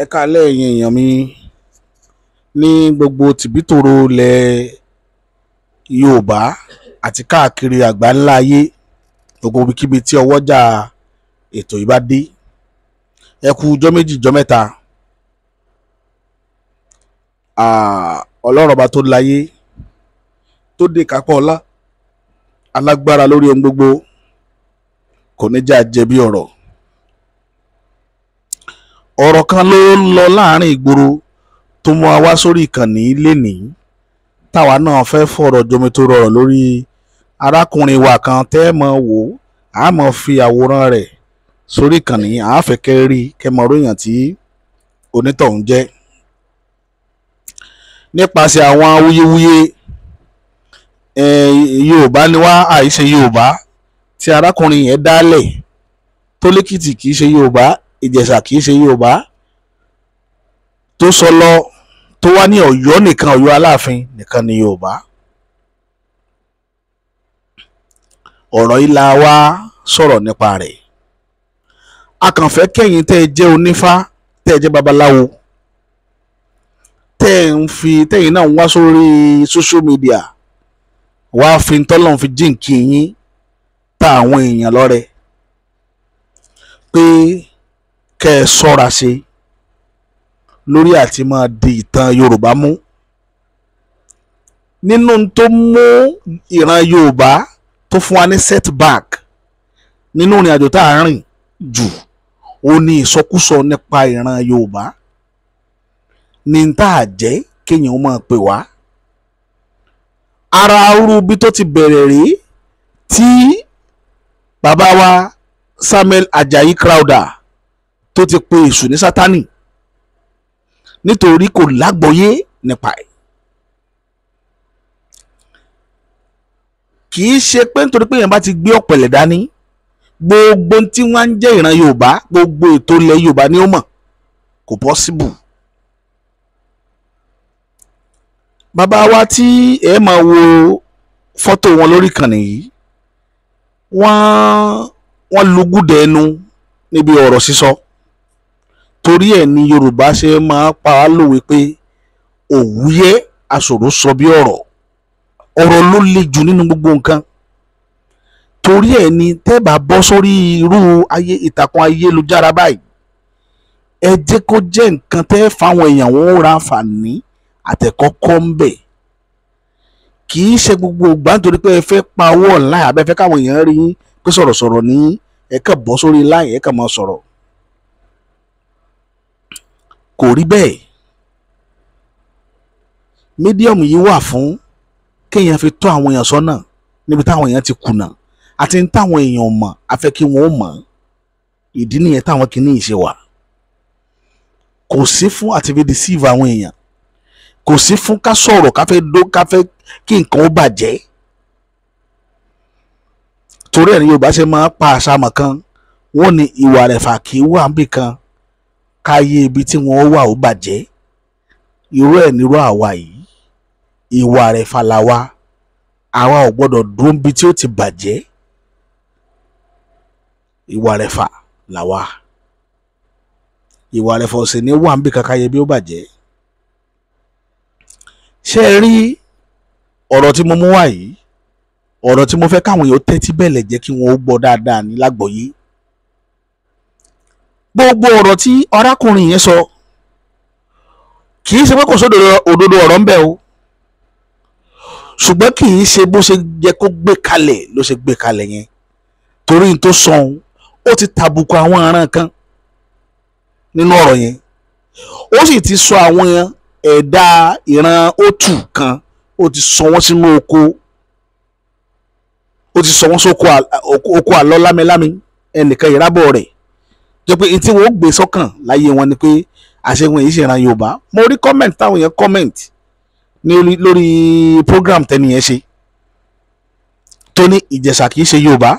Ẹ káalẹ́ ẹ̀yin èèyàn mi ní gbogbo tìbítòrò ilẹ̀ Yorùbá àti káàkiri àgbáńlá ayé, gbogbo ibikíbi tí ọwọ́jà ètò yìí bá dé. Ẹ kú ọjọ́ méjì ọjọ́ mẹ́ta. Ọlọ́run ọba tó láyé tó dé kápọ̀ ọlá, alágbára lórí ohun gbogbo, kò ní já jẹ̀bi ọ̀rọ̀. Ọ̀rọ̀ kan ló ń lọ láàrin ìgboro tó mú wa wá sórí ìkànnì lénìí, táwa náà fẹ́ fọ̀rọ̀ jomitoro ọ̀rọ̀ lórí arákùnrin wa kan tẹ́ mọ̀ wò, a mọ̀ fi àwòrán rẹ̀ sórí ìkànnì, a fẹ́ kẹ́ rí kẹ́ mọ̀ ròyìn tí onítọ̀hún jẹ́. Nípasẹ̀ àwọn awuyewuye Yorùbá ni wá, àìṣe Yorùbá tí arákùnrin yẹn dálẹ̀, tó lẹ́kìtì kì í ṣe Yorùbá, Ìjẹ̀ṣà kì í ṣe Yorùbá, tó sọ lọ tó wá ní Ọ̀yọ́ nìkan, Ọ̀yọ́ Aláàfin nìkan ni Yorùbá. Ọ̀rọ̀ yìí la wá sọ̀rọ̀ nípa rẹ̀. A kàn fẹ́ kẹ́yìn tẹ́ ẹ jẹ́ onífá, tẹ́ ẹ jẹ́ babaláwo, tẹ́yìn náà wá sórí social media wá fi tọ́lọ́run fi jíǹkì yín ta àwọn èèyàn lọ́rẹ pé kẹ́ ẹ ṣọ́ra ṣe lórí àti máa di ìtàn Yorùbá mú. Nínú tó mú ìran Yorùbá tó fún wa ní setback nínú ìrìn àjò tá à ń rìn jù, ó ní ìsọkúsọ nípa ìran Yorùbá. Ní tá à jẹ́ kéèyàn máa pè wá. Ara orú bí tó ti bẹ̀rẹ̀ rí tí bàbá wa Samuel Ajayi Crowther tó ti pe èṣù ní Sátánì nítorí kò lágbọ́yé nípa ẹ̀. Kì í ṣe pé nítorí pé èèyàn bá ti gbé ọ̀pẹ̀lẹ̀ dání, gbogbo tí wọ́n ń jẹ́ ìran Yorùbá, gbogbo ètò ilẹ̀ Yorùbá ni ó mọ̀, kò possible. Bàbá wa tí ẹ máa wo fọ́tò wọn lórí ìkànnì yìí, wọ́n lùgùdẹ̀ ẹnu níbi ọ̀rọ̀ sísọ. Torí ẹ̀ ni Yorùbá ṣe máa pa á lòwe pé òwúyẹ́ aṣòro sọ bí ọ̀rọ̀ ló le jù nínú gbogbo nǹkan. Torí ẹ̀ ni tẹ́ bá bọ́ sórí irú ìtàkùn ayélujára báyìí, ẹ jẹ́ kó jẹ́ nǹkan tẹ́ fáwọn èèyàn wọn ra àǹfààní àtẹ̀kọ́kọ́ ń bẹ̀. Kì í ṣe gbogbo ìgbà nítorí pé ẹ fẹ́ pa owó online, àbẹ́ fẹ́ káwọn èèyàn rí pé sọ̀rọ̀sọ̀rọ̀ ní ẹ kàn bọ́ sórí line ẹ kàn máa sọ̀rọ̀. Kò rí bẹ́ẹ̀. Medium yìí wà fún kéèyàn fi tọ́ àwọn èèyàn sọ́nà níbi táwọn èèyàn ti kùnà, àti ní táwọn èèyàn mọ̀ a fẹ́ kí wọ́n mọ̀. Ìdí nìyẹn táwọn kìíní ìṣe wà. Kò sí fún àti fi deceive àwọn èèyàn, kò sí fún ká sọ̀rọ̀ ká fẹ́ kí nǹkan ó bàjẹ́. Torí ẹ̀ ni Yorùbá ṣe máa pa àṣà mọ̀ kan, wọ́n ní ìwà rẹ̀fà kì í wà níbì kan káyé ibi tí wọ́n wà ó bàjẹ́. Irú ẹ̀ nírú àwa yìí, ìwà rẹ̀fà làwa, àwa ò gbọ́dọ̀ dúró níbi tí ó ti bàjẹ́. Ìwà rẹ̀fà làwa, ìwà rẹ̀fà ò sì ní wà níbì kan káyé bí ó bàjẹ́. Ṣé ẹ rí ọ̀rọ̀ tí mo mú wá yìí, ọ̀rọ̀ tí mo fẹ́ káwọn èèyàn tẹ́tí bẹ̀lẹ̀ jẹ́ kí wọ́n ó gbọ́ dáadáa ní lágbọ́yé. Gbogbo ọ̀rọ̀ tí arákùnrin yẹn sọ kì í ṣe pé kò sódò òdodo ọ̀rọ̀ ń bẹ o, ṣùgbọ́n kì í ṣe bó ṣe yẹ kó gbé kalẹ̀ ló ṣe gbé kalẹ̀ yẹn. Torí n tó sọ ohun, ó ti tàbùkù àwọn aràn kan nínú ọ̀rọ̀ yẹn. Ó sì ti sọ àwọn ẹ̀dá ìran òtù kan, ó ti sọ wọ́n sínú oko, ó ti sọ wọ́n sóko oko àlọ́ lámẹ́lámẹ́ ẹnìkan ìrábọ̀ rẹ̀. Jẹ́ pé tí wọ́n gbé sọ́kàn láyé wọn ni pé àṣegun yìí ṣe ìran Yorùbá. Mo rí comment táwọn èèyàn comment ní lórí program tẹ́ni yẹn ṣe, tó ní Ìjẹ̀ṣà kì í ṣe Yorùbá,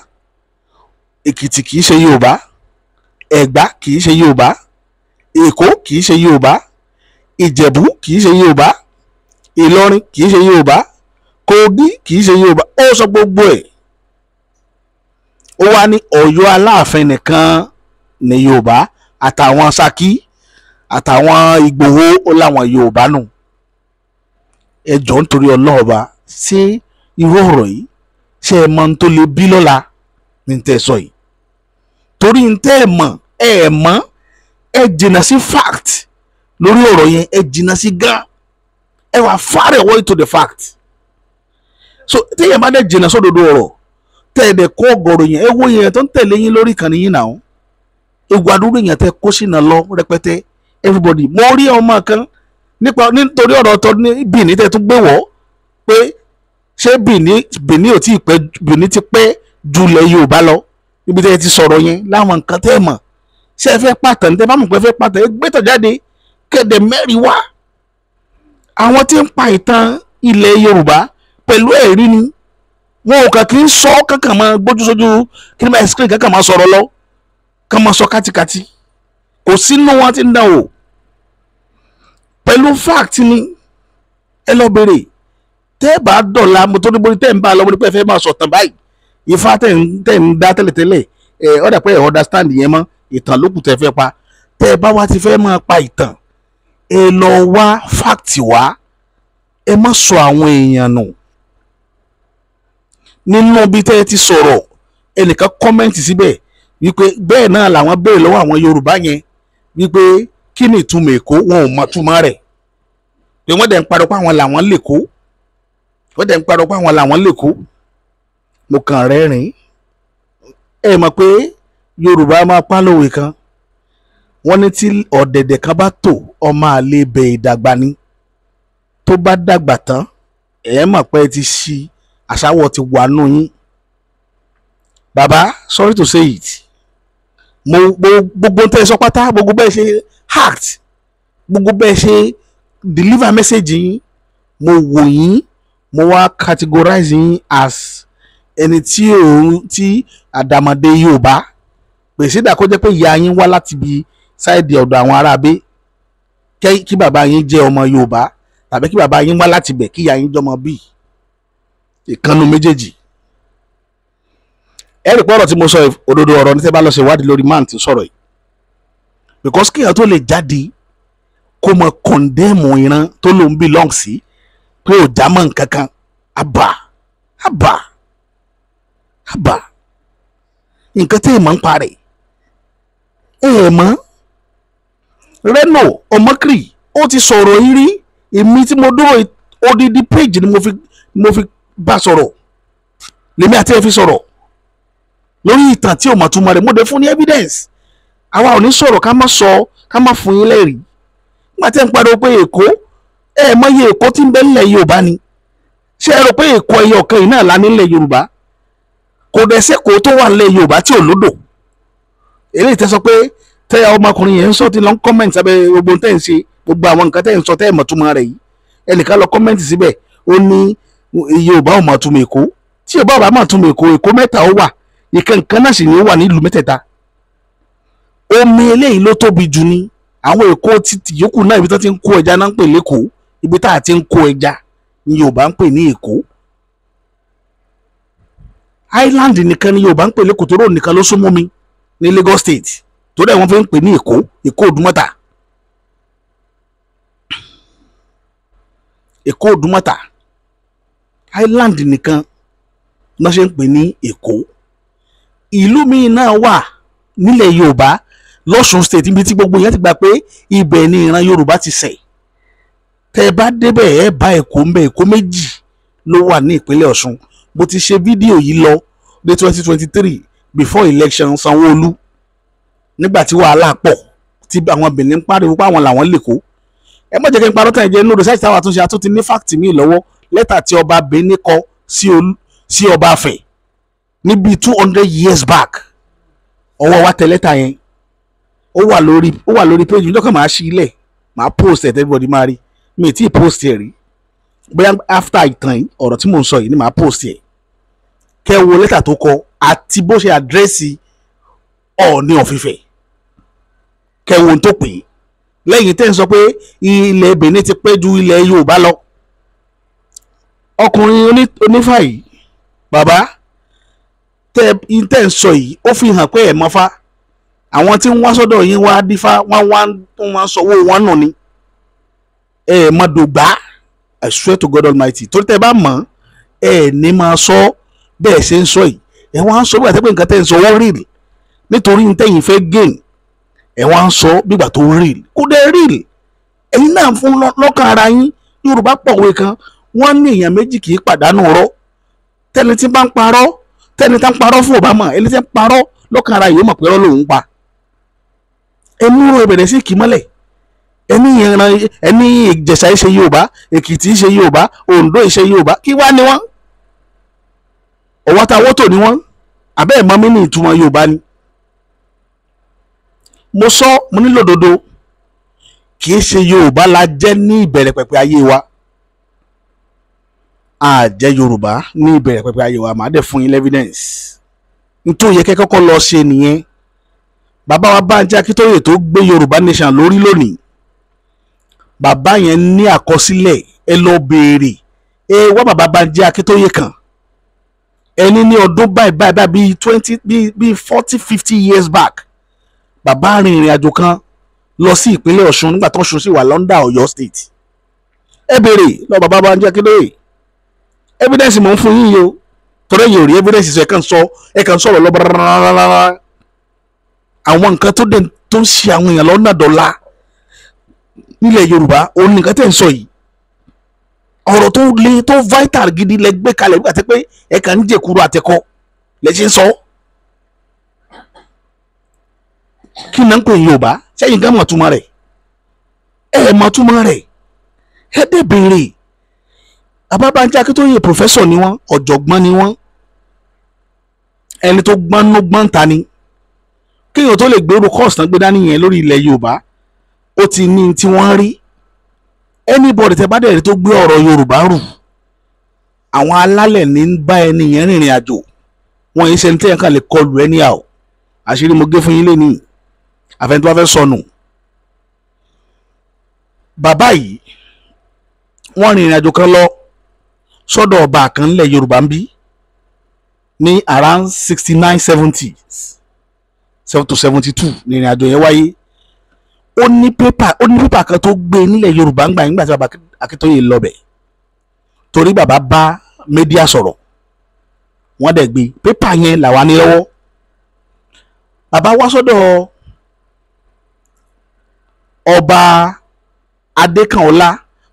Èkìtì kì í ṣe Yorùbá, Ẹ̀gbá kì í ṣe Yorùbá, Èkó kì í ṣe Yorùbá, Ìjẹ̀bú kì í ṣe Yorùbá, Ìlọrin kì í ṣe Yorùbá, Kogi kì í ṣe Yorùbá. Ó sọ gbogbo ẹ̀. Ó wá ní Ọ̀yọ́ Aláàfin nìkan ní Yorùbá, àtàwọn Ṣakí àtàwọn Ìgbòho ó láwọn Yorùbá nù. Ẹ jọ̀ọ́ nítorí ọlọ́ọ̀ba ṣé irú ọ̀rọ̀ yìí ṣé ẹ mọ ohun tó lè bí lọ́la ní tẹ́ ẹ sọ yìí? Torí ń tẹ́ ẹ mọ̀ ẹ jìnnà sí fact lórí ọ̀rọ̀ yẹn, ẹ jìnnà sí gan, ẹ wà far away to the fact. So téèyàn bá dẹ̀ jìnnà sódodo ọ̀rọ̀ tẹ́ ẹ dẹ̀ kó ọ̀gọ̀rọ̀ yẹn, ẹ wo yẹn tó ń tẹ̀lé yín lórí ìkànnì yín náà, ewu àdúgbò yẹn tẹ́ kó sínú lọ rẹpẹtẹ everybody. Mo rí ọmọ kan nítorí ọ̀rọ̀ tó ní Benin tẹ́ tún gbé wọ́ pé ṣé Benin ò tí ì pẹ́, Benin ti pẹ́ ju ilẹ̀ Yorùbá lọ níbi tẹ́ ẹ ti sọ̀rọ̀ yẹn láwọn nǹkan tẹ́ ẹ mọ̀. Ṣé ẹ fẹ́ pàtàn tẹ́ bá mọ̀ pé ẹ fẹ́ pàtàn ẹ gbé tọ̀ jáde kéde mẹ́rin wá. Àwọn tí ń pa ìtàn ilẹ̀ Yorùbá pẹ̀lú ẹ̀rí ni wọn ò kàn kí ń sọ kankan máa gbójú sójú kí ni máa screen kankan máa sọ̀rọ̀ lọ kàn máa sọ kátikati, kò sínú wọn tí ń dán o pẹ̀lú fact ni. Ẹ lọ bèrè tẹ́ ẹ bá dọ̀la mo tó ní borí tẹ́ ẹ ń bá a lọ mo ní pé ẹ fẹ́ máa sọ̀tàn báyìí Ifá tẹ́ ń dá tẹ́lẹ̀tẹ́lẹ̀ ọ̀dà pé ẹ understand yẹn mọ́, ìtàn lókù tẹ́ fẹ́ pa. Tẹ́ ẹ bá wá ti fẹ́ máa pa ìtàn ẹ lọ wá fact wá, ẹ má sọ àwọn èèyàn nù. Nínú bí tẹ́ ẹ ti sọ̀rọ̀ ẹnìkan kọ́mẹ́ǹtì síbẹ̀ wípé bẹ́ẹ̀ náà làwọn béèrè lọ́wọ́ àwọn Yorùbá yẹn wípé kí ni ìtumọ̀ Èkó, wọn ò mọ túmọ̀ rẹ̀ pé wọ́n dẹ̀ ń parọ́ pé àwọn làwọn lè kó, wọ́n dẹ̀ ń parọ́ pé àwọn làwọn lè kó. Mo kàn rẹ́rìn-ín. Ẹ mọ̀ pé Yorùbá máa pa lówe kan, wọ́n ní tí ọ̀dẹ̀dẹ̀ kan bá tò ọmọ àlè bẹ̀ ìdàgbà ni, tó bá dàgbà tán ẹ mọ̀ pé ẹ ti ṣí àṣàwọ̀ ti wà nù yín. Bàbá sorry to say it, mo gbogbo tẹ́ ẹ sọ pátá, gbogbo bẹ́ẹ̀ ṣe act, gbogbo bẹ́ẹ̀ ṣe deliver message yín, mo wò yín, mo wá categorize yín as ẹni tí àdàmọ̀dé Yorùbá pèsè dà kó jẹ́ pé ìyá yín wá láti ibi sáìdì ọ̀dọ̀ àwọn aráabé kí bàbá yín jẹ́ ọmọ Yorùbá tàbí kí bàbá yín wá láti bẹ̀ kí ìyá yín jọmọ bíi ìkànnù méjèèjì. Ẹ rí pé ọ̀rọ̀ tí mo sọ òdodo ọ̀rọ̀ ní tẹ́ bá lọ ṣe ìwádìí lórí man tí sọ̀rọ̀ yìí, because kíyàn tó lè jáde kó mọ kọ̀ndẹ́mù ìran tó ló ń belong sí pé ò já mọ́ nǹkan kan, àbà nǹkan tẹ́ ẹ̀ mọ̀ ń parẹ́ ẹ̀ mọ́. Reno Omokri ó ti sọ̀rọ̀ yìí rí, èmi tí mo dúró odidi page ni mo fi bá sọ̀rọ̀, lèmi àti ẹ fi sọ̀rọ̀ lórí ìtàn tí ò mọ̀ túmọ̀ rẹ̀, mo dé fún ní evidence. Àwa ò ní sọ̀rọ̀ ká má fún yín lẹ́rìí. Nígbà tí ẹ ń pariwo pé Èkó ẹ mọ̀ iye Èkó tí ń bẹ nílẹ̀ Yorùbá ni, ṣé ẹ rò pé Èkó ẹyọ kan yìí náà la nílẹ̀ Yorùbá? Kò dẹ̀ sẹ́kọ̀ọ́ tó wà nílẹ̀ Yorùbá tí ò lódò. Eléyìí tẹ́ sọ pé tẹ́ ọmọkùnrin yẹn ń sọ ti lọ ń kọ́mẹ̀ntì sábẹ́ gbogbo tẹ́ ń ṣe, gbogbo àwọn nǹkan tẹ́ ń sọ tẹ́ ẹ̀ mọ̀ túmọ̀ rẹ̀ yìí, ẹnìkan lọ kọ́mẹ̀ntì síbẹ̀ ó ní Yorùbá ò mọ̀ túmọ̀ Èkó. Tí Yorùbá ò bá mọ̀ túmọ̀ Èkó, Èkó mẹ́ta ó wà, ìkànkan náà sì ni ó wà nílùú mẹ́tẹ̀ẹ̀ta. Omi eléyìí ló tóbi jù ni, àwọn Èkó títì yòókù náà ibi tó ti ń kó ẹja náà ń pè lÉkòó, ibi tá a ti ń kó ẹja ni Yorùbá ń pè ní Èkó. Island nìkan ni Yorùbá ń pè lÉkòó tó rò nìkan ló súnmọ́ mi ní Lagos State, tó dẹ̀ wọ́n fi ń pè ní Èkó Òdùmọ̀tà. Èkó Òdùmọ̀tà Island nìkan náà ṣe ń pè ní Èkó. Ìlú míì náà wà nílẹ̀ Yorùbá, l'Ọ̀ṣun State, ibi tí gbogbo yẹn ti gbà pé ibẹ̀ ni ìran Yorùbá ti ṣẹ̀. Tẹ́ ẹ bá débẹ̀ ẹ bá Èkó ń bẹ, Èkó méjì ló wà ní ìpínlẹ̀ Ọ̀ṣun. Mo ti ṣe fídíò yìí lọ ní 2023 before election Sanwó-Olú, nígbà tí wàhálà pọ̀ tí àwọn Benin pariwo pé àwọn làwọn lè kó. Ẹ má jẹ́ kí n parọ́ tán, ẹ jẹ́ inú research táwọn àtúnṣe àtúntì ní fact mi lọ́wọ́, lẹ́tà tí ọba Benin kọ sí ọba Afẹ̀ níbi 200 years back. Ọwọ́ wa tẹ lẹ́tà yẹn, ó wà lórí page níjọ́ kan máa ṣí ilẹ̀, máa post ẹ̀ everybody máa rí. Mi ì tí ì post ẹ̀ rí, bóyá after ìtàn yìí ọ̀rọ̀ tí mò ń sọ yìí ni màá post ẹ̀. Kẹ́ wo lẹ́tà tó kọ àti bó ṣe àdírẹ́sì Ọọ̀ni of Ifẹ̀, kẹ́ wo ohun tó pè é. Lẹ́yìn tẹ́ ń sọ pé ilẹ̀ Benin ti pẹ́ ju ilẹ̀ Yorùbá lọ. Ọkùnrin onífà yìí, bàbá tẹ́ ń sọ yìí ó fi hàn pé ẹ̀ mọ́fá. àwọn tí ń wá sọ́dọ̀ yín wá dífá wọ́n sọ owó wọn nù ni má dògbà. I swear to God Almighty torí tẹ́ bá mọ̀ ní máa sọ bẹ́ẹ̀ ṣe ń sọ yìí wọ́n á sọ bí àtẹ́pẹ́ nǹkan tẹ́ ń sọ wọ́n real nítorí tẹ́yìn fẹ́ gain wọ́n á sọ bígbà tó real kó dé real ẹ̀yin náà fún lọ́kàn ara yín. Yorùbá pọ̀wé kan wọ́n ní èèyàn méjì kì í pàdánù ọ̀rọ̀ tẹ́ni tí bá ń parọ́ tẹ́ni tá ń parọ́ fún Obama ẹni tí ń parọ́ lọ́kàn ara yìí ó mọ̀ pé ọ̀rọ̀ lòun pa ẹni rò bẹ̀rẹ̀ sí kì í mọ́lẹ̀ ẹni Ìjẹ̀ṣà ṣe Yorùbá Èkìtì ṣe Yorùbá Oǹdó ṣe Yorùbá kí wá ni wọ́n ọ̀wọ́ta wọ́tò ni wọ́n àbẹ́ ẹ̀mọ́ mi ní ìtumọ̀ Yorùbá ni. mo sọ mo nílò òdodo kì í ṣe Yorùbá la jẹ́ ní ìbẹ̀rẹ̀ pẹ̀pẹ̀ ayé wa a jẹ́ Yorùbá ní ìbẹ̀rẹ̀ pẹ̀pẹ̀ ayé wa màá dẹ̀ fún yín evidence nítorí yẹ kẹ́ kọ́kọ́ lọ ṣe nìyẹn. Bàbá wa Bánjí Akíntóyè tó gbé Yorùbá nation lórí lónìí bàbá yẹn ní àkọsílẹ̀ ẹ lọ béèrè wá bàbá Bánjí Akíntóyè kan ẹni ní ọdún báyìí bíi 40-50 years back bàbá rin ìrìn àjò kan lọ sí ìpínlẹ̀ Ọ̀ṣun nígbà tó Ọ̀ṣun sì wà London Ọ̀yọ́ state ẹ béèrè lọ bàbá Bánjí Akíntóyè evidence mò ń fún yín yìí o torí yìí ò rí evidence sọ ẹ kàn sọ̀rọ̀ lọ bàrà àwọn nǹkan tó ń ṣe àwọn èèyàn lọ́nà dọ́là nílẹ̀ Yorùbá òun nìkan tẹ̀ ń sọ yìí ọ̀rọ̀ tó le tó vital gidi lẹ gbé kalẹ̀ nígbà tí pé ẹ kàn ń jẹ̀kúrú àtẹ̀kọ́ lẹ ṣe ń sọ. kí ni à ń pè Yorùbá sẹ́yìn gan mọ̀ túmọ̀ rẹ̀ mọ̀ túmọ̀ rẹ̀ dẹ̀ béèrè. Bàbá Bánjí Akíntóyè professor ni wọ́n ọ̀jọ̀gbọ́n ni wọ́n ẹni tó gbọ́n ta ni kéèyàn tó lè gbèrú course náà gbé dání yẹn lórí ilẹ̀ Yorùbá ó ti ní tí wọ́n rí anybody tẹ bá dẹ̀ rí tó gbé ọ̀rọ̀ Yorùbá rù àwọn alálẹ̀ ní ń bá ẹni yẹn rìnrìn àjò wọn yìí ṣe ní tẹ́yàn kan lè kọlù ẹni àwọ̀ àṣírí mo gé fún yín lẹ́ni àfẹn tó bá fẹ́ sọnù. Bàbá yìí wọ́n rìnrìn àjò kan lọ sọ́dọ̀ ọba kan nílẹ̀ Yorùbá ń bí ní around 69-70 to 72 ní ìrìn àjò yẹn wáyé. ó ní pépà kan tó gbé nílẹ̀ Yorùbá ń gbà nígbà tí bàbá Akíntóyè lọ bẹ̀ torí bàbá bá mídíà sọ̀rọ̀ wọ́n dẹ̀ gbé pépà yẹn làwa ní lọ́wọ́. Bàbá wá sọ́dọ̀ ọba Adékanọlá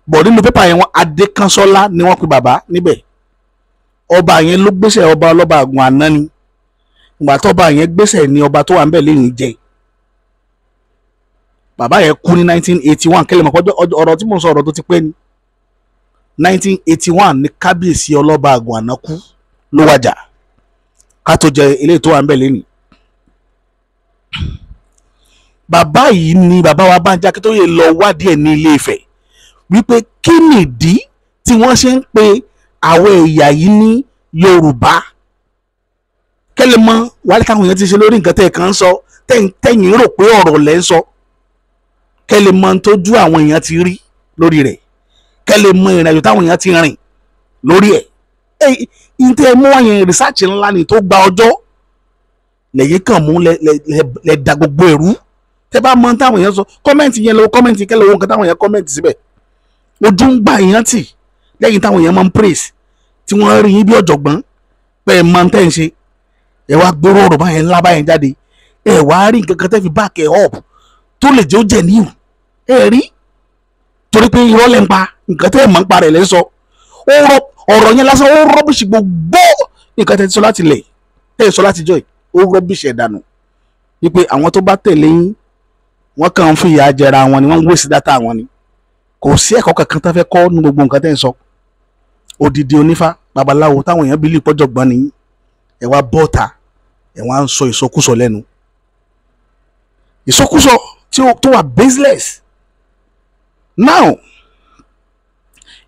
bọ̀ nínú pépà yẹn wọ́n Adékansọ́lá ni wọ́n pe bàbá níbẹ̀. Ọba yẹn ló gbéṣẹ́ ọba ọlọ́ba àgùn àná ni ìgbà tọ́ba yẹn gbéṣẹ́ ni ọba tó wà ń bẹ̀ lẹ́yìn jẹ. Bàbá yẹn kú ní 1981 kẹ́lẹ́ mọ̀ ọ̀rọ̀ tí mo sọ ọ̀rọ̀ tó ti pẹ́ ni 1981 ni kábíyèsí ọlọ́ba àgùn àná kú ló wájà ká tó jẹ ilé tó wà ń bẹ̀ lẹ́yìn. Bàbá yìí ni bàbá wa Bánjí Akíntóyè lọ wádìí ẹ̀ ní Ilé Ifẹ̀ wípé kí nìdí tí wọ́n ṣe ń pe àwọn ẹ̀yà yìí ní Yorùbá kẹ́lẹ́ mọ́ wálé táwọn èèyàn ti ṣe lórí nǹkan tẹ́ ẹ̀ kàn ń sọ tẹ́yìn rò pé ọ̀rọ̀ lẹ́ ń sọ kẹ́lẹ́ mọ́ tójú àwọn èèyàn ti rí lórí rẹ̀ kẹ́lẹ́ mọ́ ìrìnàjò táwọn èèyàn ti rìn lórí ẹ̀ ìtẹ́ mú àyẹn rìsáàcì ńlá ni tó gba ọjọ́ lẹ́yìn kan mú lẹ́ da gbogbo ẹ̀rú tẹ́ bá mọ́ táwọn èèyàn sọ kọ́mẹ́ǹtì yẹn lọ́wọ́ kọ́mẹ́ǹtì kẹ́lẹ́ owó nǹkan táwọn èèyàn kọ́mẹ́ǹtì síbẹ̀ ojú ń gba èèyàn tì lẹ́yìn táwọn èèyàn máa ń praise tí wọ́n rí yín bí ọ̀jọ̀gbọ́n pé ẹ máa ń tẹ́ ń ṣe ẹ wá gbóró ọ̀rọ̀ báyẹn ńlá báyẹn jáde ẹ wá rí nǹkan kan tẹ́ fi back ẹ up tó lè jẹ́ ó jẹ́ níhù ẹ rí torí pé irọ́ lẹ́ ń pa nǹkan tẹ́ ẹ̀ máa ń pa rẹ̀ lẹ́ ń sọ ọ̀rọ̀ yẹn lásán ó rọ́bìṣì gbogbo nǹkan tẹ́ ti sọ láti lẹ̀ tẹ́ ẹ sọ láti jọ yìí ó rọ́bìṣì ẹ̀ dànù wípé àwọn tó bá tẹ̀lé yín wọ́n kàn ń fìyà jẹra wọn ni wọ́n ń wéṣí dátà wọn ni kò sí ẹ̀kọ́ kankan tó fẹ́ kọ́ ní gbogbo nǹkan tẹ́ ń sọ odidi onífá babaláwo táwọn èèyàn bílí pọ́jọ́gbọ́n ni ẹ wá bọ́ta ẹ wá ń sọ ìsọkúsọ lẹ́nu ìsọkúsọ tó wà baseless. Now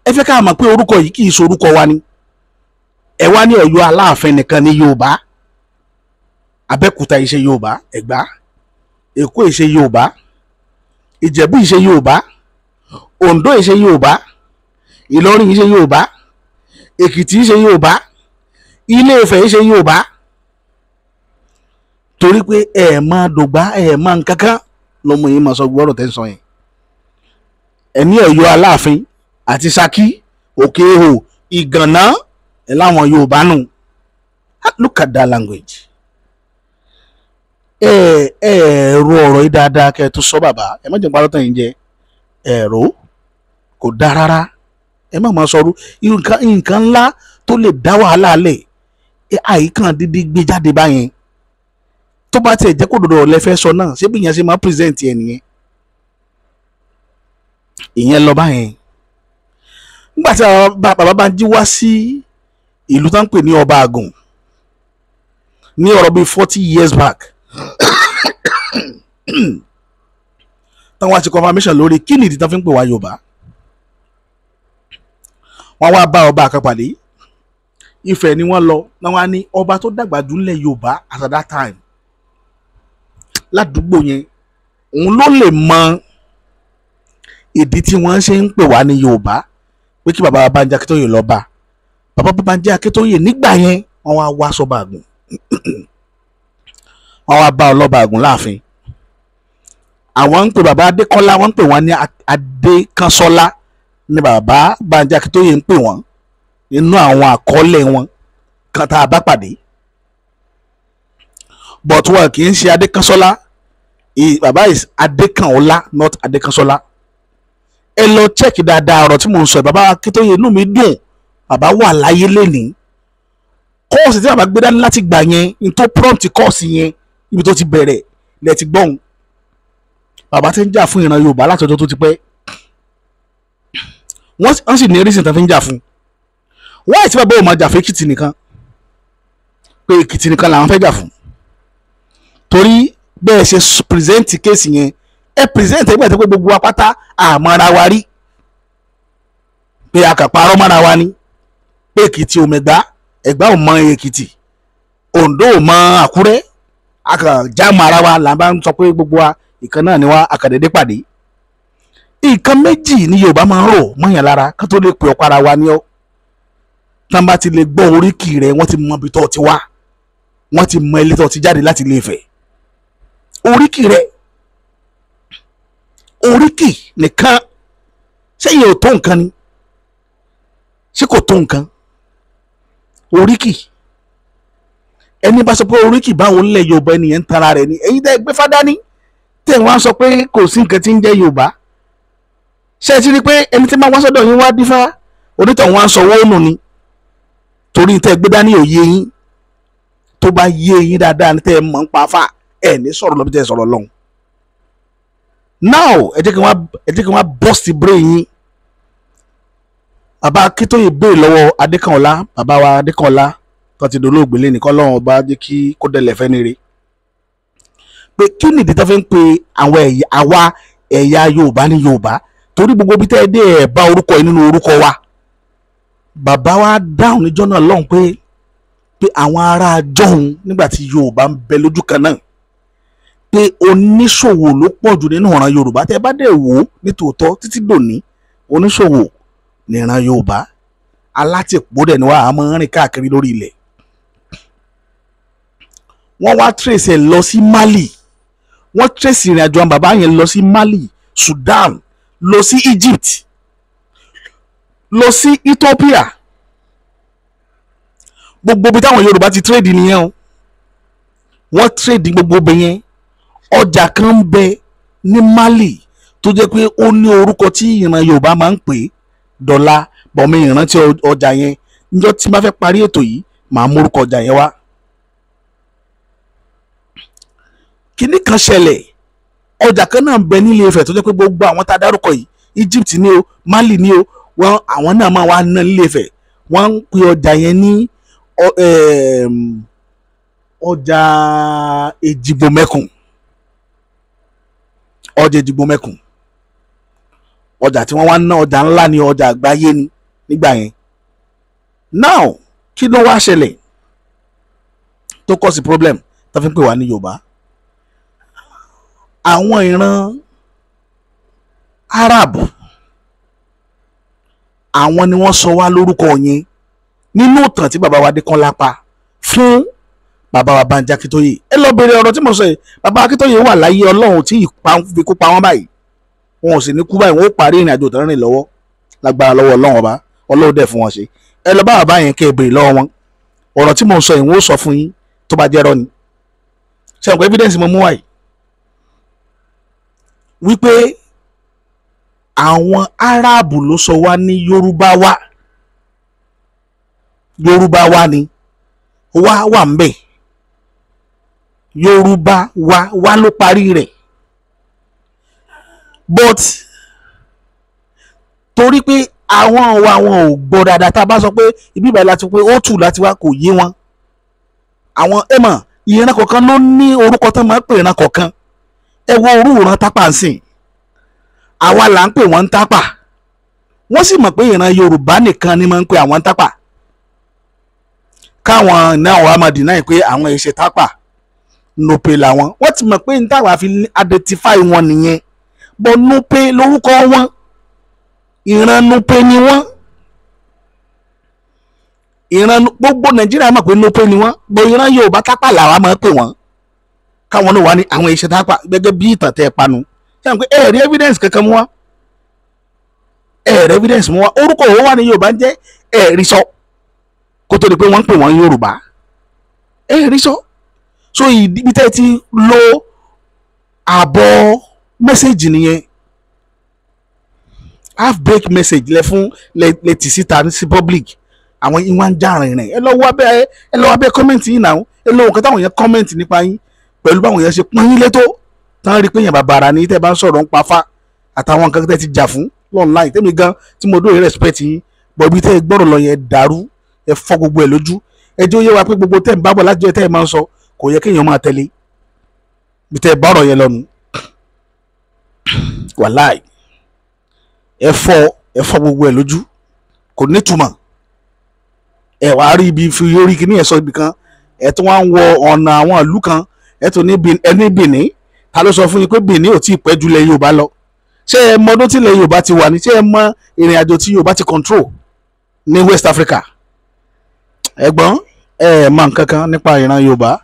ẹ fẹ́ ká mọ̀ pé orúkọ yìí kì í ṣe orúkọ wa ni ẹ wá ní Ọ̀yọ́ Aláàfin nìkan ní Yorùbá Abẹ́òkúta ìṣe Yorùbá Ẹ̀gbá Èkó ìṣe Yorùbá Ìjẹ̀bú ìṣe Yorùbá Oǹdó ìṣe Yorùbá Ìlọrin ìṣe Yorùbá Èkìtì ìṣe Yorùbá Ilé Ifẹ̀ ìṣe Yorùbá torí pé ẹ máa dògbà ẹ máa ń kankan lọmọ yìí máa sọ gbọ́dọ̀ tẹ́ ń sọ yẹn. ẹni Ọ̀yọ́ Aláàfin àti Ṣakí Òkè Ihò Ìgànná ẹ láwọn Yorùbá nù. Look at that language. Ro ọ̀rọ̀ yìí dáadáa kẹ́ ẹ tó sọ bàbá, ẹ má jẹ́ parọ́ tán yín jẹ ẹ̀rọ kò dáa rárá. Ẹ má máa sọ̀rọ̀ nǹkan ńlá tó lè dá wàhálà lẹ̀ àyíkàn dídí gbé jáde báyẹn. Tó bá tiẹ̀ jẹ́ kó dòdò ọ̀lẹ́ fẹ́ sọ náà ṣé bí ìyẹn ṣe máa present ẹ nìyẹn. Ìyẹn lọ báyẹn. Nígbà tí bàbá Bánjí wá sí ìlú tó ń pè ní Ọba Àgùn ní ọ̀rọ̀ bíi 40 years back táwọn àti confirmation lórí kí nìdí tán fi ń pè wá Yorùbá. Wọ́n wá bá ọba kan pàdé Ifẹ̀ ni wọ́n lọ náà wá ní ọba tó dàgbà jù nílẹ̀ Yorùbá at that time ládùúgbò yẹn òun ló lè mọ ìdí tí wọ́n ṣe ń pè wá ní Yorùbá pé kí bàbá Bánjí Akíntóyè lọ bá bàbá Bánjí Akíntóyè nígbà yẹn wọ́n wá wá sọ́ba Àgùn wọ́n wá bá ọlọ́ba Àgùn láàfin. Àwọn ń pè bàbá Adékọ́lá wọ́n ń pè wọ́n ní Adékánsọ́lá ní bàbá Bánjí Akíntóyè ń pè wọ́n nínú àwọn àkọọ́lẹ̀ wọn kan tá a bá pàdé. But wọn kì í ṣe Adékánsọ́lá, bàbá is Adékànọlá not Adékánsọ́lá. Ẹ lọ check dáadáa ọ̀rọ̀ tí mò ń sọ bàbá Akíntóyè inú mi dùn bàbá wà láyé lénìí. Kọ́ọ̀sì tí bàbá gbé dání láti gbà yẹn ní tó prompt kọ́ọ̀sì yẹn ibi tó ti bẹ̀rẹ̀ lẹ ti gbọ́n. Bàbá ti ń jà fún ìran Yorùbá láti ọjọ́ tó ti pẹ́. Wọ́n sì ní reason tó fi ń jà fún. Wọ́n àti bàbá ò máa jà fún Èkìtì nìkan pé Èkìtì nìkan làwọn fẹ́ jà fún. Torí bẹ́ẹ̀ ṣe present kéèsì yẹn ẹ present ẹgbẹ́ tó pé gbogbo apáta àmọ́ra wa rí pé a kà parọ́ mọ́ra wa ni pé Èkìtì ò mẹ́gbàá Ẹ̀gbá ò mọ Èkìtì Oǹdó ò mọ Àkúrẹ́ aka jáàmù ara wa là bá ń sọ pé gbogbo wa ìkan náà ni wá akàdédé pàdé. Nǹkan méjì ni Yorùbá máa ń rò mọ́yàn lára ká tó lè pè ọ́ para wa ní ọ́. Tán bá ti lè gbọ́ oríkì rẹ̀ wọ́n ti mọ ibi tó ti wá wọ́n ti mọ ilé tó ti jáde láti Ilé Ifẹ̀. Oríkì rẹ̀ oríkì nìkan ṣé ìyẹn ò tó nǹkan ni ṣé kò tó nǹkan. Oríkì ẹni bá sọ pé oríkì báwo ńlẹ̀ Yorùbá ènìyàn ń tara rẹ̀ ni èyí tẹ́ gbé fádá ní tẹ̀ wọ́n á sọ pé kò sí nǹkan tí ń jẹ́ Yorùbá. Ṣé ẹ ti rí i pé ẹni tí máa wá sọ́dọ̀ yín wá dífá onítọ̀ wọn á sọ owó nù ni torí tẹ́ gbé dání òye yín tó bá yé yín dáadáa ní tẹ́ mọ̀ ń pa afá ẹ̀ ní sọ̀rọ̀ lọ́bí tẹ́ sọ̀rọ̀ lọ́hùn. Now ẹ jẹ́ kí wọ́n bust brain yín. Bàbá Akíntóyè béèrè lọ́wọ́ Adékànọlá bàbá wa Adékànọlá tó ti dolóògbé lé nìkan lọ́wọ́ bá jẹ́ kí kó dẹ̀lẹ̀ fẹ́ ní ire pé kí nìdí tó fi ń pe àwọn àwa ẹ̀yà Yorùbá ní Yorùbá torí gbogbo bí tẹ́ ẹ dé ẹ̀ bá orúkọ yìí nínú orúkọ wa. Bàbá wa dáhùn níjọ́ náà lọ́hùn pé àwọn ará jọ̀hún nígbà tí Yorùbá ń bẹ lójú kan náà pé oníṣòwò ló pọ̀ jù nínú ọ̀ràn Yorùbá tẹ́ ẹ bá dẹ̀ wò ó nítòótọ́ títí dòní oníṣòwò nìran Yorùbá alátìpó dẹ̀ ni wà á máa ń rìn káàkiri lórí ilẹ̀. Wọ́n wá trace ẹ̀ lọ sí Mali wọ́n trace ìrìn àjò àwọn bàbá yẹn lọ sí Mali Sudan lọ sí Egypt lọ sí Ethiopia gbogbo ibi táwọn Yorùbá ti trade nìyẹn o wọ́n trade gbogbo ibẹ̀ yẹn. Ọjà kan ń bẹ ní Mali tó jẹ́ pé ó ní orúkọ tí ìran Yorùbá máa ń pè dọ́là bọ̀mí ìrántí ọjà yẹn níjọ́ tí bá fẹ́ parí ètò yìí màá mú orúkọ ọjà yẹn wá. Kíní kan ṣẹlẹ̀ ọjà kan náà ń bẹ nílé Ifẹ̀ tó jẹ́ pé gbogbo àwọn tá a dárúkọ yìí Egypt ni o Mali ni o àwọn náà máa wá ná nílé Ifẹ̀ wọ́n ń pe ọjà yẹn ní ọjà Èjìgbòmẹkùn ọjà Èjìgbòmẹkùn ọjà tí wọ́n wá ná ọjà ńlá ni ọjà àgbáyé ni nígbà yẹn. Now kí ló wá ṣẹlẹ̀ tó kọ́ sí problem tó fi ń pè wá ní Yorùbá. Àwọn ìran Arab àwọn ni wọ́n sọ wá lórúkọ yẹn nínú ìtàn tí bàbá wa Adékànlá pa fún bàbá wa Bánjí Akíntóyè. Ẹ lọ bèrè ọ̀rọ̀ tí mo sọ yìí, bàbá Akíntóyè wà láyé, Ọlọ́run tí fi kú pa wọ́n báyìí, wọn ò sì ní kú báyìí, wọn ó parí ìrìn àjò tó ń rìn lọ́wọ́ lágbára lọ́wọ́ Ọlọ́run ọba, Ọlọ́run dẹ̀ fún wọn ṣe. Ẹ lọ bá bàbá yẹn kẹ́ ẹ bèrè lọ́wọ́ wọn, ọ̀rọ̀ tí mo sọ yìí wọ́n ó sọ fún yín tó bá jẹ́rọ́ ni. ṣé ọ̀pọ̀ evidence mo mú wáyé wípé àwọn Árábù ló sọ wá ní Yorùbá wá ni wà ń bẹ̀, Yorùbá wá ló parí rẹ̀, but torí pé àwọn ò gbọ́ dáadáa, tá a bá sọ pé ibi ìbàdàn láti pé ó tù láti wá kò yé wọn. Àwọn ẹ̀mọ̀ ìran kọ̀ọ̀kan ló ní orúkọ tó máa ń pè ìran kọ̀ọ̀kan. Ẹ wo orú ìran tápà ń sìn, àwa là ń pè wọ́n ń tápà, wọ́n sì mọ̀ pé ìran Yorùbá nìkan ni máa ń pè àwọn ń tápà. Káwọn náà wàá máa deny pé àwọn ìṣe tápà Nupe làwọn, wọ́n ti mọ̀ pé ní táwa fi identify wọn nìyẹn, but Nupe lórúkọ wọn, ìran Nupe ni wọ́n. Ìran gbogbo Nàìjíríà mọ̀ pé Nupe ni wọ́n, but ìran Yorùbá tápà làwa máa pè wọ́n. Káwọn náà wà ní àwọn ìṣe tápà gẹ́gẹ́ bí ìtàn tẹ́ ẹ panu. Ṣé àwọn pé ẹ̀rí evidence kankan mú wá, ẹ̀rí evidence mú wá, orúkọ òwò wà ní Yorùbá ń jẹ́ ẹ̀rí sọ kó tó di pé wọ́n ń pè wọ́n Yorùbá, ẹ̀rí sọ. So ibi tẹ́ ti lo àbọ̀ mẹ́sẹ̀gì nìyẹn, half break message lẹ fún lẹ tì síta sí public, àwọn ìwọ̀n ń já rìnrìn. Ẹ lọ wá bẹ́ẹ̀ kọ́mẹ̀ntì yìí náà, ẹ lọ nǹkan táwọn yẹn kọ́mẹ̀ntì nípa yín pẹ̀lú báwọn yẹn ṣe pọ́n yín létó, táwọn rí pé yẹn bàbàrà ní tẹ́ bá ń sọ̀rọ̀ ń pa fá àtàwọn nǹkan tẹ́ ti jà fún online. Tẹ́mi gan tí mo dóye respect yín, bọ̀ ibi tẹ́ ẹ gbọ́dọ̀ lọ yẹn dàrú, ẹ fọ́ gbogbo ẹ̀ lójú. Ẹ jẹ́ ó yé wa pé gbogbo tẹ́ ń bá bọ̀ lájọ́ tẹ́ ẹ máa ń sọ kò yẹ kéèyàn máa tẹ̀lé bí tẹ́ ẹ bá ọ̀rọ̀ yẹn lọ́nu. Wàláì ẹ fọ́ gbogbo ẹ̀ lójú, kò nítumọ̀. Ẹ wàá rí ibi fi orí kìíní ẹ̀ sọ ibì kan, ẹ tún wá ń wọ ọ̀nà àwọn ìlú kan, ẹ tún ní Benin. Ta ló sọ fún yín pé Benin ò tí ì pẹ́ jù lẹ̀ Yorùbá lọ? Ṣé ẹ mọ ọdún tí ilẹ̀ Yorùbá ti wà ní? Ṣé ẹ mọ ìrìn àjò tí Yorùbá ti control ní West Africa? Ẹ̀gbọ́n ẹ mọ nǹkan kan nípa ìran Yorùbá,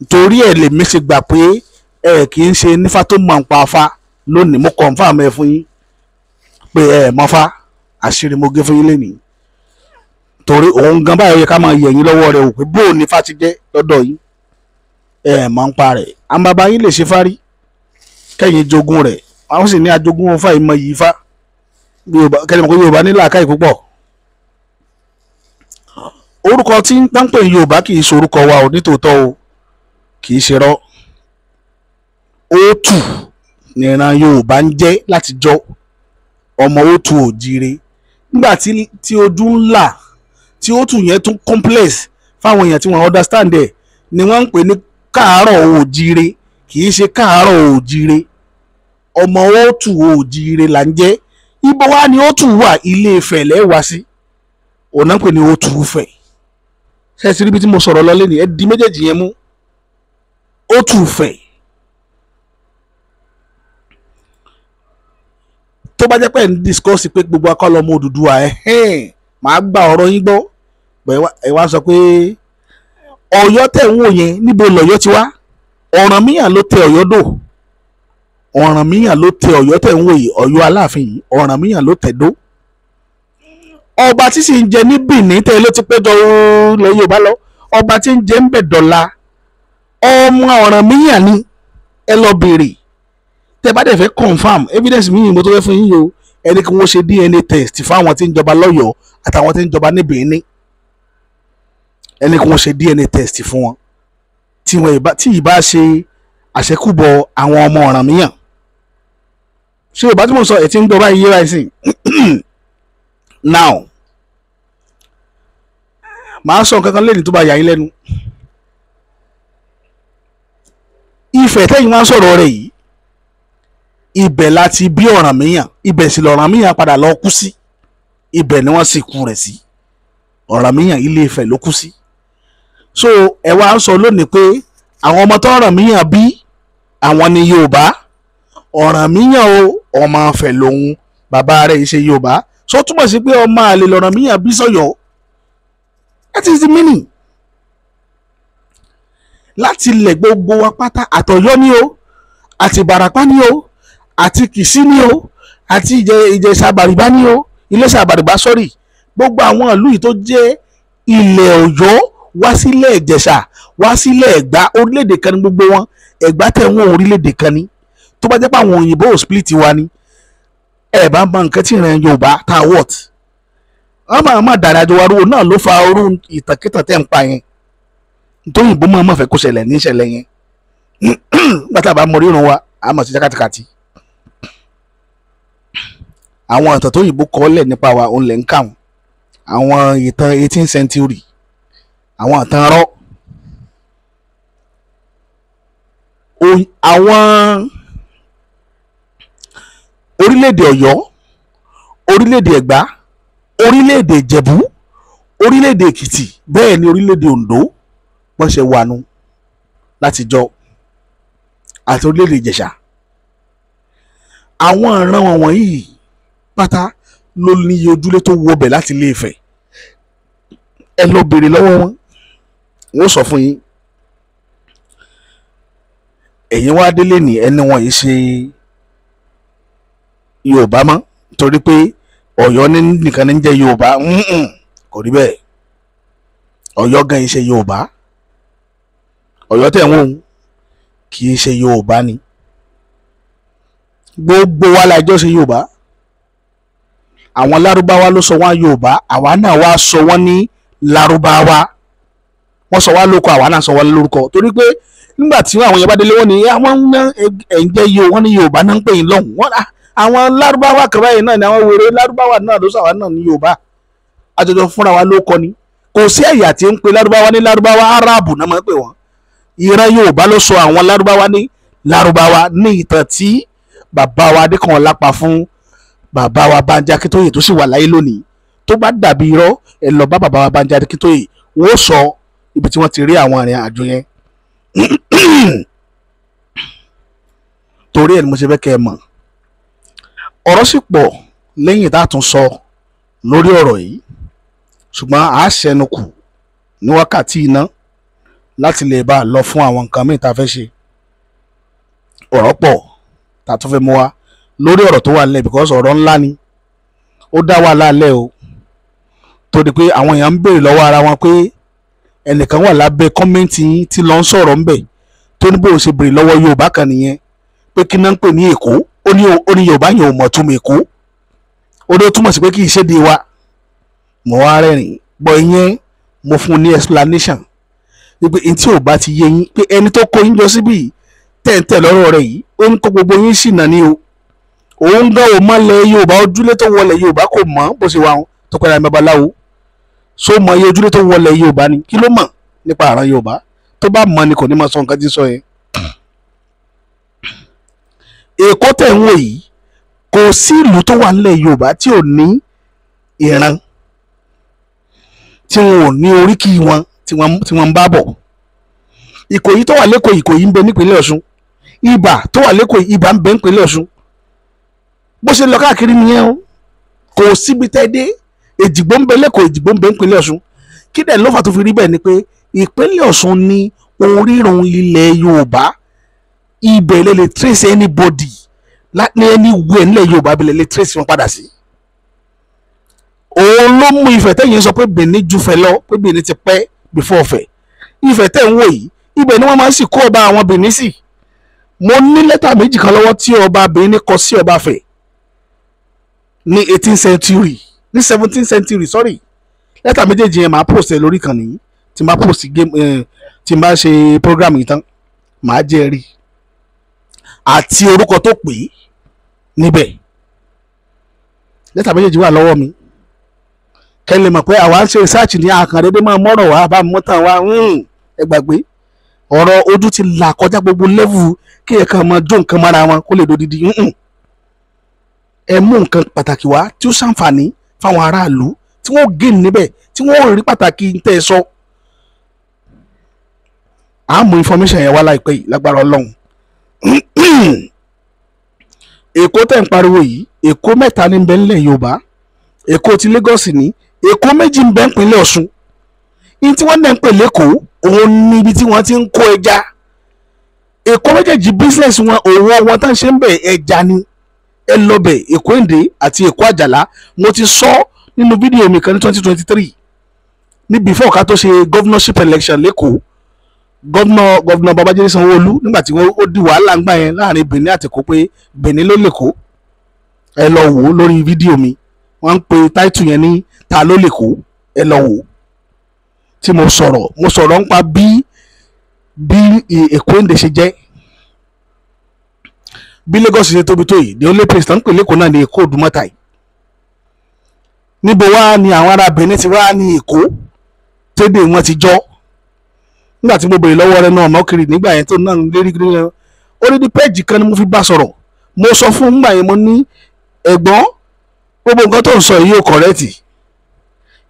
torí ẹ lè mẹ́sẹ̀ gbà pé ẹ kì í ṣe nífà tó mọ̀ nípa Ifá lónìí. Mo confirm ẹ fún yín pé ẹ mọ́fá, àṣírí mo gé fún yín lénìí, torí òun gan báyọ̀ yẹ ká máa yẹ̀yìn lọ́wọ́ rẹ̀ wò pé bóò ní Ifá ti jẹ́ lọ́dọ̀ yìí, ẹ mọ̀ ń pa rẹ̀. Àwọn bàbá yín lè ṣe fárí kẹ́yìn jogún rẹ̀, àwọn sì ní ajogún Ifá ìmọ̀ yìí Ifá, kẹ́lẹ́ mọ̀ pé Yorùbá ní làákàyè púpọ̀. Orúkọ tí ń pè Yorùbá kì í ṣe orúkọ wa ò nítòótọ́ o, kì í ṣe rọ́. Òtù ni ìran Yorùbá ń jẹ́ látijọ́, ọmọ Òtù òjire. Nígbà tí ojú ń là, tí Òtù yẹn tún complex fáwọn èèyàn tí wọ́n understand ẹ̀, ni wọ́n ń pè ní káàárọ̀ òjire, kì í ṣe káàárọ̀ òjire. Ọmọ Òtù òjire là ń jẹ́. Ibo wá ni Òtù wà? Ilé Ifẹ̀ lẹ́wà sí, òun náà ń pè ní Òtù Ifẹ̀. Ṣé ẹ ti rí bí tí mo sọ̀rọ̀ lọ lé ní? Ẹ di méjèèjì yẹn mú. Òtù Ifẹ̀. Tó bá jẹ́ pé ẹ̀ ń discuss pé gbogbo akọ́lọ́ ọmọ Odùduwà màá gba ọ̀rọ̀ yín gbọ́. Ẹ wá sọ pé Ọ̀yọ́ tẹ̀ ń wò yẹn, níbo lọ̀yọ́ ti wá? Ọ̀rànmíyàn ló tẹ Ọ̀yọ́ dò, Ọ̀rànmíyàn ló tẹ Ọ̀yọ́ tẹ̀ ń wò yìí, Ọ̀yọ́ Aláàfin yìí, Ọ̀rànmíyàn ló tẹ̀ dó. Ọba tí sì ń jẹ ní Benin tẹ́ ló ti péjọ lọ Yorùbá lọ, ọba tí ń jẹ ń bẹ̀ dọ̀la, ọmọ Ọ̀rànmíyàn ni. Ẹ lọ béèrè, tẹ́ bá dẹ̀ fẹ́ confam evidence mi yìí mo tó fẹ́ fún yín o. Ẹni kí wọ́n ṣe DNA test fáwọn tí ń jọba lọ́yọ̀ọ́ àtàwọn tí ń jọba ní Benin. Ẹni kí wọ́n ṣe DNA test fún wọn tí ìbá ṣe àṣẹkùbọ̀ àwọn ọmọ Ọ̀rànmíyàn. Ṣé Yorùbá tí mo sọ ẹ̀ tí ń gbọ́ báyìí yé báyìí sí? Now màá sọ nǹkan kan lẹ́nu tó bá yà yín lẹ́nu. Ifẹ̀ tẹ́yìn wá ń sọ̀rọ̀ rẹ̀ yìí, ibẹ̀ láti bí Ọ̀rànmíyàn, ibẹ̀ sì l'Ọ̀rànmíyàn padà lọ kú sí, ibẹ̀ ni wọ́n sì kú rẹ̀ sí. Ọ̀rànmíyàn Ilé Ifẹ̀ ló kú sí. So ẹ wá ń sọ lónìí pé àwọn ọmọ tó Ọ̀rànmíyàn bí àwọn ni Yorùbá. Ọ̀rànmíyàn o ọmọ Ifẹ̀ lòun, bàbá rẹ̀ ṣe Yorùbá. So túmọ̀ sí pé ọmọ àlè l'Ọ̀rànmíyàn bí sọ́yọ́. That is the meaning. láti ilẹ̀ gbogbo wa pátá, àtọ̀yọ́ ni o, àti ìbàràpá ni o, àti kìsí ni o, àti ìjẹ̀ṣà àbàrìbá ni o, iléṣà àbàrìbá sọ́rí, gbogbo àwọn ìlú yìí tó jẹ́ ilẹ̀ ọ̀yọ́ wá sílẹ̀ ìjẹ̀ṣà wá sílẹ̀ ẹ̀gbá, orílẹ̀-èdè kan ní gbogbo wọn. ẹ̀gbá tẹ̀ wọ́n orílẹ̀-èdè kan ní. tó bá jẹ́ pé àwọn òyìnbó ò split wa ni, ẹ̀ bá mọ nǹkan tí ìran yorùbá ta wọ́t. wọ́n máa dàrí àjọ wa rúwo náà ló fa orú ìtàkìtàn tẹ̀ ń pa yẹn. nítorí òyìnbó máa fẹ́ kó ṣẹlẹ̀ ní ìṣẹ̀lẹ̀ yẹn. gbàtà bá mọ rírun wa a mọ̀ sí jákàtìkàtì. àwọn ìtàn tó òyìnbó kọ́ lẹ̀ nípa wa òun lẹ̀ ń kà wọ́n. àwọn ìtàn 18th century, àwọn ìtàn rọ́. àwọn orílẹ̀-èdè ọ̀yọ́, orílẹ̀-èdè ẹ̀gbá, orílẹ̀-èdè ìjẹ̀bú, orílẹ̀-èdè èkìtì, bẹ́ẹ̀ ni orílẹ̀-èdè oǹdó wọ́n ṣe wà nù látijọ́, àti orílẹ̀-èdè ìjẹ̀ṣà. àwọn ìran wọ̀nyí pátá ló ní ojúlé tó wọbẹ̀ láti ilé Ifẹ̀. ẹ lọ bèrè lọ́wọ́ wọn, wọ́n sọ fún yín. ẹ̀yin wá délé ní ẹni wọn yìí ṣe yorùbá mọ́ torí pé ọ̀yọ́ nìkan ní jẹ́ yorùbá. kò rí bẹ́ẹ̀. ọ̀yọ́ gan yìí ṣe yorùbá. ọ̀yọ́ tẹ̀ wọ́n kì í ṣe yorùbá ni. gbogbo wa la jọ ṣe yorùbá. àwọn lárúbáwá ló sọ wọ́n yorùbá, àwa náà wá sọ wọ́n ní lárúbáwá. wọ́n sọ wá lóko, àwa náà sọ wọ́n lórúkọ. torí pé nígbà tí àwọn yẹn bá délé wọn ni àwọn ẹ̀ǹjẹ́ yìí wọ́n ní yorùbá náà ń pè yín lọ́hùn. wọ́n àwọn lárúbáwá kan báyìí náà ni àwọn wèrè lárúbáwá náà ló sọ àwa náà ní yorùbá. àjọjọ fúnra wa ló kọ ni. kò sí ẹ̀yà tí ń pe lárúbáwá ní lárúbáwá, aráàbù náà máa ń pè wọ́n. ìran yorùbá ló sọ àwọn lárúbáwá ní lárúbáwá, ní ìtàn tí bàbá wa Adékànọ́lá pa fún bàbá wa Bánjí Akíntóyè tó sì wà láyé lónìí. tó bá dàbí irọ́, ẹ lọ bá bàbá wa Bánjí Akíntóyè, wọ́n sọ ibi tí wọ́n ti rí àwọn ìrìn àjò yẹn. torí ẹ̀ ni mo ṣe fẹ́ kẹ́ ẹ mọ̀. ọ̀rọ̀ sì pọ̀ lẹ́yìn tá a tún sọ lórí ọ̀rọ̀ yìí, ṣùgbọ́n a ṣẹnu kù ní wákàtí iná láti lè bá a lọ fún àwọn nǹkan míì tá a fẹ́ ṣe. ọ̀rọ̀ pọ̀ tá a tún fẹ́ mú wa lórí ọ̀rọ̀ tó wà nílẹ̀, because ọ̀rọ̀ ńlá ni. ó dá wà lálẹ́ o, tó di pé àwọn èèyàn ń béèrè lọ́wọ́ ara wọn pé ẹnìkan wà lábẹ́ kọ́mẹ́ǹtì yín tí lọ ń sọ̀rọ̀ ńbẹ̀ tó ní bó ṣe béèrè lọ́wọ́ yorùbá kan nìyẹn pé kí náà ń pè ní èkó. ó ní yorùbá yẹn ò mọ̀ túmọ̀ èkó. ó ní ó túmọ̀ sí pé kì í ṣe di wa. mo wá rẹ́rìn bọ́ ìyẹn mo fún un ní explanation wípé n tí ò bá ti yé yín pé ẹni tó kó yín jọ síbí tẹ̀ǹtẹ̀ lọ́rọ̀ rẹ̀ yìí ó ń kó gbogbo yín sì náà ní o. òun gan ò mọ̀lẹ̀ yorùbá, ojúlé tó wọlé yorùbá kò mọ̀ bó ṣe wà wọn tó pẹ́ra babaláwo. so mọ iye ojúlé tó wọlé yorùbá ni, kí ló mọ̀ nípa àrán yorùbá? tó bá mọ̀ ni kò ní máa sọ nǹkan tí ń sọ yẹn. èkó tẹ̀ ń wò yìí, kò sí ìlú tó wà nílẹ̀ yorùbá tí ò ní ìran, tí wọn ò ní oríkì wọn tí wọ́n ń bá bọ̀. ìkòyí tó wà lẹ́kọ̀ọ́, ìkòyí ń bẹ nípínlẹ̀ ọ̀ṣun. ibà tó wà lẹ́kọ̀ọ́, ibà ń bẹ nípínlẹ̀ ọ̀ṣun. bó ṣe lọ káàkiri nìyẹn o, kò síbi tẹ́ dé. èjìgbó ń bẹ lẹ́kọ̀ọ́, èjìgbó ń bẹ nípínlẹ̀ ọ̀ṣun. kí dẹ̀ ló fà tó fi rí bẹ́ẹ̀ ni pé ìpínlẹ̀ ọ̀ṣun ní orírun ilẹ̀ yorùbá. ibẹ̀ lè lè trace anybody ní anywhere nílẹ̀ yorùbá, bẹ̀ lè trace wọn padà sí. òun ló mú Ifẹ̀ tẹ́yìn sọ pé Benin ju Ifẹ̀ lọ, pé Benin ti pẹ́ before Ifẹ̀. Ifẹ̀ tẹ́ ń wò yìí, ibẹ̀ ni wọ́n máa ń sì kó ọba àwọn Benin sí. mo ní lẹ́tà méjì kan lọ́wọ́ tí ọba Benin kọ sí ọba Ifẹ̀ ní 18th century, ní 17th century sorry. lẹ́tà méjèèjì yẹn máa post ẹ lórí kan nìyí, tí máa post game tí máa ṣe program yìí tán máa jẹ́ rí àti orúkọ tó pè é níbẹ̀. lẹ́tà méjèèjì wà lọ́wọ́ mi, kẹ́ lè mọ̀ pé àwa ń ṣe research ní àkàndédé máa mọ́rọ̀ wá bá mọ́tàn wá. ẹ gbàgbé ọ̀rọ̀ ojú ti là kọjá gbogbo level kí ẹ kàn máa jó nǹkan mọ́ra wọn kó lè dodidi. ẹ mú nǹkan pàtàkì wá tí ó ṣàǹfààní fáwọn aráàlú tí wọ́n gé níbẹ̀, tí wọ́n rí pàtàkì ń tẹ́ ẹ sọ. à ń mú information yẹn wá láìpẹ́ yìí lágbára ọlọ́run. èkó tẹ̀ ń pariwo yìí, èkó mẹ́ta ní ń bẹ nílẹ̀ yorùbá. èkó ti Lagos ní, èkó méjì ń bẹ nípínlẹ̀ ọ̀ṣun. ní tí wọ́n náà ń pè lẹ́kọ̀ọ́ òun ní ibi tí wọ́n ti ń kó ẹja. Èkó méjèèjì business wọn òwò wọn tá ń ṣe ń bẹ̀ ẹja ni. Ẹ lọ bẹ̀ Èkó Èndé àti Èkó Àjàlá. Mo ti sọ nínú fídíò mi kan ní 2023 ní before ká tó ṣe governorship election lẹ́kọ̀ọ́. Gọ́vnà Babájídé Sanwó-Olú nígbà tí ó di wàhálà ńgbà yẹn láàrin Benin àti Èkó pé Benin ló lẹ́kọ̀ọ́. Ẹ lọ wò ó lórí fídíò mi, wọ́n ń pe title yẹn ní ta ló lẹ́kọ̀ọ́. Ẹ lọ wò ó tí mo sọ̀rọ̀ nípa bí Èkó Èndé ṣe jẹ́, bí Lagos ṣe tóbi tó yìí. The only place tán ń pè lẹ́kọ̀ọ́ náà ní Èkó Òdùmọ̀tà yìí. Níbo wá ni àwọn ará Benin ti wá ní Èkó tẹ́dẹ̀ wọn ti jọ́. Nígbà tí mo bèrè lọ́wọ́ rẹ̀ náà mọ́kiri nígbà yẹn tó náà lérí gírí yẹn, orí ní péjì kan ni mo fi bá sọ̀rọ̀. Mo sọ fún nígbà yẹn, mo ní ẹ̀gbọ́n gbogbo nǹkan tó ń sọ yìí ò kọ̀rẹ́tì.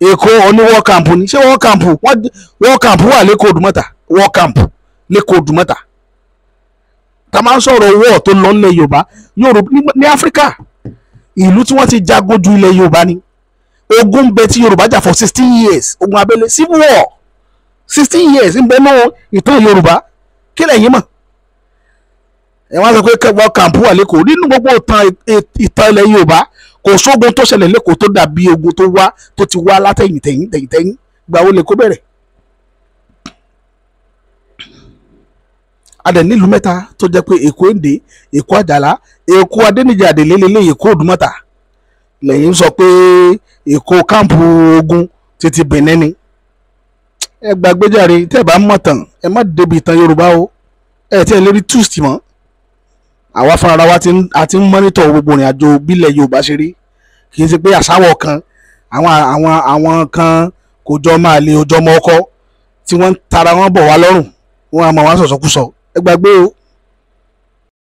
Èkó oní war camp ni, ṣé war camp wà lẹ́kọ̀ọ́ Òdùmọ̀tà? War camp lẹ́kọ̀ọ́ Òdùmọ̀tà. Ta máa ń sọ̀rọ̀ war tó lọ nílẹ̀ Yorùbá ní Áfíríkà, ìlú tí wọ́n ti jagun ju ilẹ̀ Yorùbá ni. Ogun bẹ tí Yorùbá jà for 16 years, ogun abẹ́lé, civil war 16 years ń bẹ náà ìtàn Yorùbá. Kí lẹ̀yin mọ̀? Ẹ wá sọ pé war camp wà lẹ́kọ̀ọ́. Nínú gbogbo ìtàn ilẹ̀ Yorùbá kò sógun tó ṣẹlẹ̀ lẹ́kọ̀ọ́ tó dàbí ogun tó ti wá látẹ̀yìn gbà wo lẹ́kọ̀ọ́ bẹ̀rẹ̀. Adẹ̀ nílùú mẹ́ta tó jẹ́ pé Èkó Èndé, Èkó Àjàlá, Èkó Adéníjì Àdèlélélé, Èkó Òdùmọ̀tà. Lẹ́yìn sọ pé Èkó káàmpù ogun títí Benin ni. Ẹ gbàgbé jàre, tẹ́ ẹ bá mọ̀ tán ẹ má débi ìtàn Yorùbá o. Ẹ tí ẹ lérí twist mọ́. Àwa fúnra wa ti ń mọ́nítọ̀ gbogbo ìrìn àjò bílẹ̀ Yorùbá ṣe rí. Kì í ṣe pé àṣàwọ̀ kan àwọn kan kò jọ máa lè ojọ́ ọmọ ọkọ tí wọ́n ń tara wọn bọ̀ wá lọ́rùn, wọ́n á máa wá sọ̀sọ́kúsọ. Ẹ gbàgbé o.